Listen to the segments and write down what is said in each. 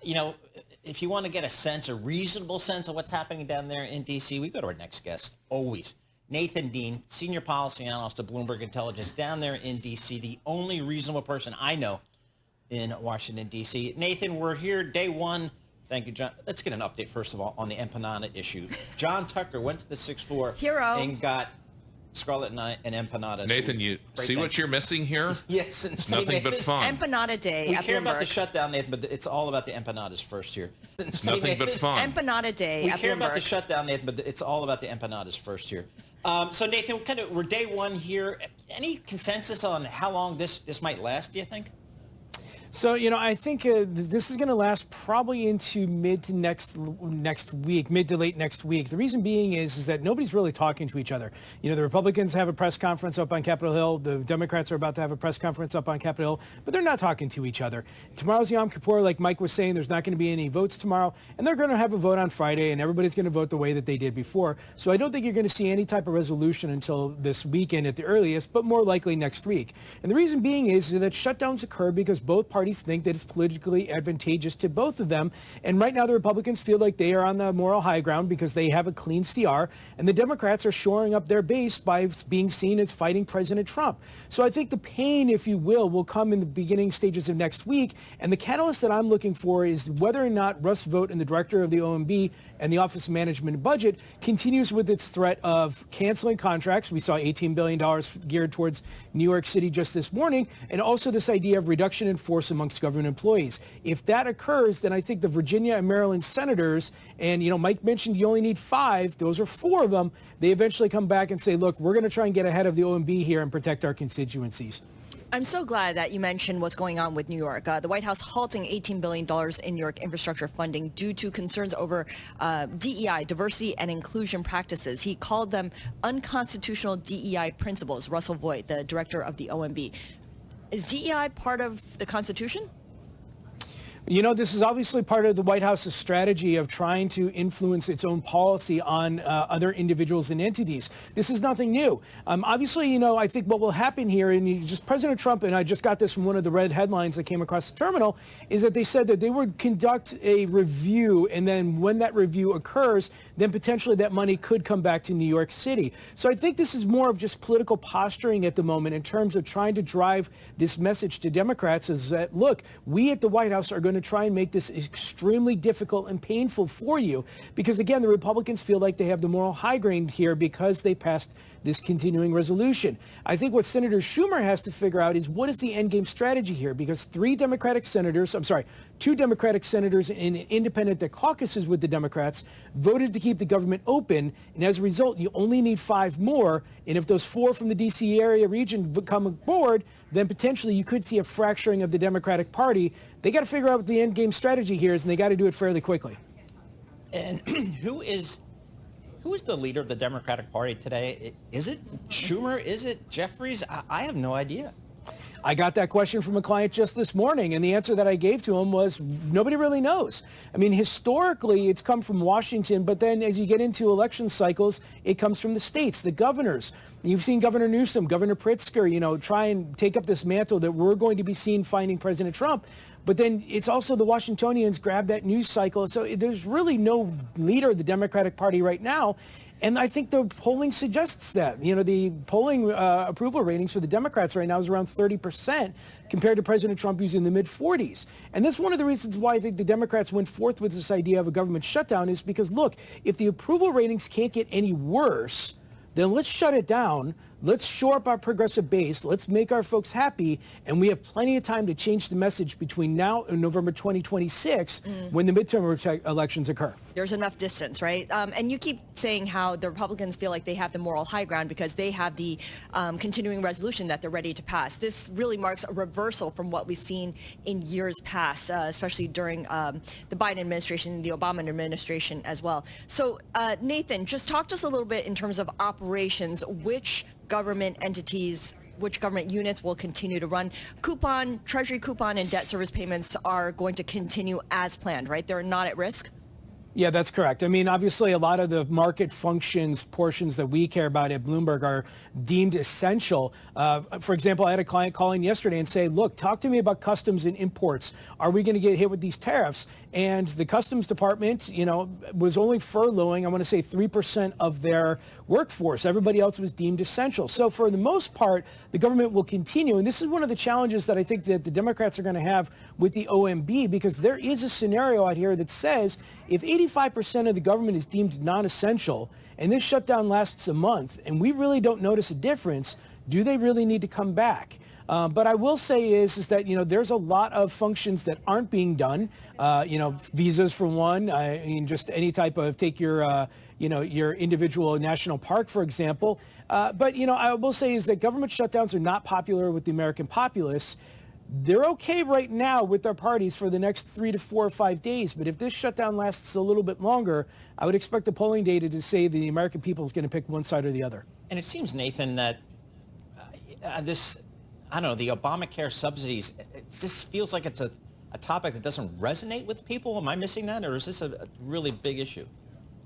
You know, if you want to get a reasonable sense of what's happening down there in D.C., we go to our next guest, always. Nathan Dean, Senior Policy Analyst at Bloomberg Intelligence, down there in D.C., the only reasonable person I know in Washington, D.C. Nathan, we're here day one. Thank you, John. Let's get an update, first of all, on the empanada issue. John Tucker went to the 6th Hero and got Scarlett and I an empanada. Nathan, you see what you're missing here? Yes. It's nothing but fun. Empanada Day We at care Bloomberg. about the shutdown, Nathan, but it's all about the empanadas first here. It's nothing but fun. Empanada Day We at care Bloomberg. about the shutdown, Nathan, but it's all about the empanadas first here. So, Nathan, we're day one here. Any consensus on how long this might last, do you think? So, I think this is going to last probably into mid to late next week. The reason being is that nobody's really talking to each other. The Republicans have a press conference up on Capitol Hill. The Democrats are about to have a press conference up on Capitol Hill, but they're not talking to each other. Tomorrow's Yom Kippur, like Mike was saying, there's not going to be any votes tomorrow, and they're going to have a vote on Friday, and everybody's going to vote the way that they did before. So I don't think you're going to see any type of resolution until this weekend at the earliest, but more likely next week. And the reason being is that shutdowns occur because both parties think that it's politically advantageous to both of them. And right now, the Republicans feel like they are on the moral high ground because they have a clean CR, and the Democrats are shoring up their base by being seen as fighting President Trump. So I think the pain, if you will come in the beginning stages of next week. And the catalyst that I'm looking for is whether or not Russ Vought and the director of the OMB and the Office of Management and Budget continues with its threat of canceling contracts. We saw $18 billion geared towards New York City just this morning, and also this idea of reduction in force amongst government employees. If that occurs, then I think the Virginia and Maryland senators, and Mike mentioned you only need 5, those are 4 of them, they eventually come back and say, look, we're going to try and get ahead of the OMB here and protect our constituencies. I'm so glad that you mentioned what's going on with New York. The White House halting $18 billion in New York infrastructure funding due to concerns over DEI, diversity and inclusion practices. He called them unconstitutional DEI principles, Russell Vought, the director of the OMB. Is DEI part of the Constitution? This is obviously part of the White House's strategy of trying to influence its own policy on other individuals and entities. This is nothing new. Obviously, I think what will happen here, and President Trump, and I just got this from one of the red headlines that came across the terminal, is that they said that they would conduct a review, and then when that review occurs, then potentially that money could come back to New York City. So I think this is more of just political posturing at the moment in terms of trying to drive this message to Democrats is that, look, we at the White House are going to try and make this extremely difficult and painful for you because, again, the Republicans feel like they have the moral high ground here because they passed this continuing resolution. I think what Senator Schumer has to figure out is what is the endgame strategy here, because 2 Democratic senators and an independent that caucuses with the Democrats voted to keep the government open, and as a result, you only need 5 more, and if those 4 from the D.C. area region come aboard, then potentially you could see a fracturing of the Democratic Party. They got to figure out what the endgame strategy here is, and they got to do it fairly quickly. And who is the leader of the Democratic Party today? Is it Schumer? Is it Jeffries? I have no idea. I got that question from a client just this morning, and the answer that I gave to him was nobody really knows. I mean, historically, it's come from Washington, but then as you get into election cycles, it comes from the states, the governors. You've seen Governor Newsom, Governor Pritzker, try and take up this mantle that we're going to be seen finding President Trump. But then it's also the Washingtonians grab that news cycle. So there's really no leader of the Democratic Party right now. And I think the polling suggests that. The polling approval ratings for the Democrats right now is around 30% compared to President Trump who's in the mid-40s. And that's one of the reasons why I think the Democrats went forth with this idea of a government shutdown is because, look, if the approval ratings can't get any worse, then let's shut it down. Let's shore up our progressive base. Let's make our folks happy. And we have plenty of time to change the message between now and November 2026 when the midterm elections occur. There's enough distance, right? And you keep saying how the Republicans feel like they have the moral high ground because they have the continuing resolution that they're ready to pass. This really marks a reversal from what we've seen in years past, especially during the Biden administration, the Obama administration as well. So, Nathan, just talk to us a little bit in terms of operations. Which government entities, which government units will continue to run? Treasury coupon and debt service payments are going to continue as planned, right? They're not at risk? Yeah, that's correct. I mean, obviously, a lot of the market functions portions that we care about at Bloomberg are deemed essential. For example, I had a client call in yesterday and say, look, talk to me about customs and imports. Are we going to get hit with these tariffs? And the Customs Department, was only furloughing, I want to say 3% of their workforce. Everybody else was deemed essential. So for the most part, the government will continue. And this is one of the challenges that I think that the Democrats are going to have with the OMB, because there is a scenario out here that says if 85% of the government is deemed non-essential and this shutdown lasts a month and we really don't notice a difference, do they really need to come back? But I will say is that, there's a lot of functions that aren't being done. Visas for one. I mean, just any type of take your, your individual national park, for example. But, I will say is that government shutdowns are not popular with the American populace. They're okay right now with their parties for the next 3 to 4 or 5 days. But if this shutdown lasts a little bit longer, I would expect the polling data to say the American people is going to pick one side or the other. And it seems, Nathan, that the Obamacare subsidies, it just feels like it's a topic that doesn't resonate with people. Am I missing that? Or is this a really big issue?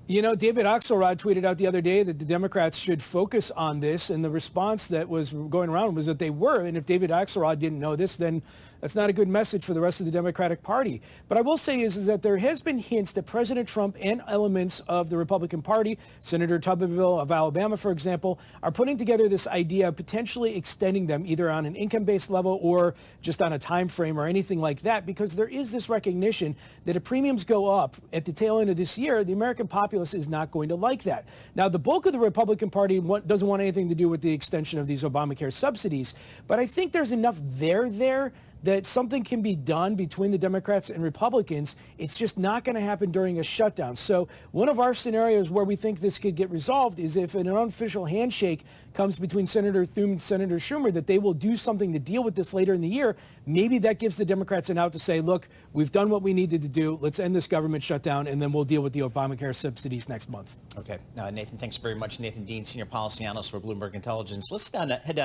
David Axelrod tweeted out the other day that the Democrats should focus on this, and the response that was going around was that they were. And if David Axelrod didn't know this, then that's not a good message for the rest of the Democratic Party. But I will say is that there has been hints that President Trump and elements of the Republican Party, Senator Tuberville of Alabama, for example, are putting together this idea of potentially extending them either on an income-based level or just on a time frame or anything like that, because there is this recognition that if premiums go up at the tail end of this year, the American populace is not going to like that. Now, the bulk of the Republican Party doesn't want anything to do with the extension of these Obamacare subsidies, but I think there's enough there that something can be done between the Democrats and Republicans. It's just not going to happen during a shutdown. So one of our scenarios where we think this could get resolved is if an unofficial handshake comes between Senator Thune and Senator Schumer, that they will do something to deal with this later in the year. Maybe that gives the Democrats an out to say, look, we've done what we needed to do. Let's end this government shutdown, and then we'll deal with the Obamacare subsidies next month. Okay. Nathan, thanks very much. Nathan Dean, Senior Policy Analyst for Bloomberg Intelligence. Let's head down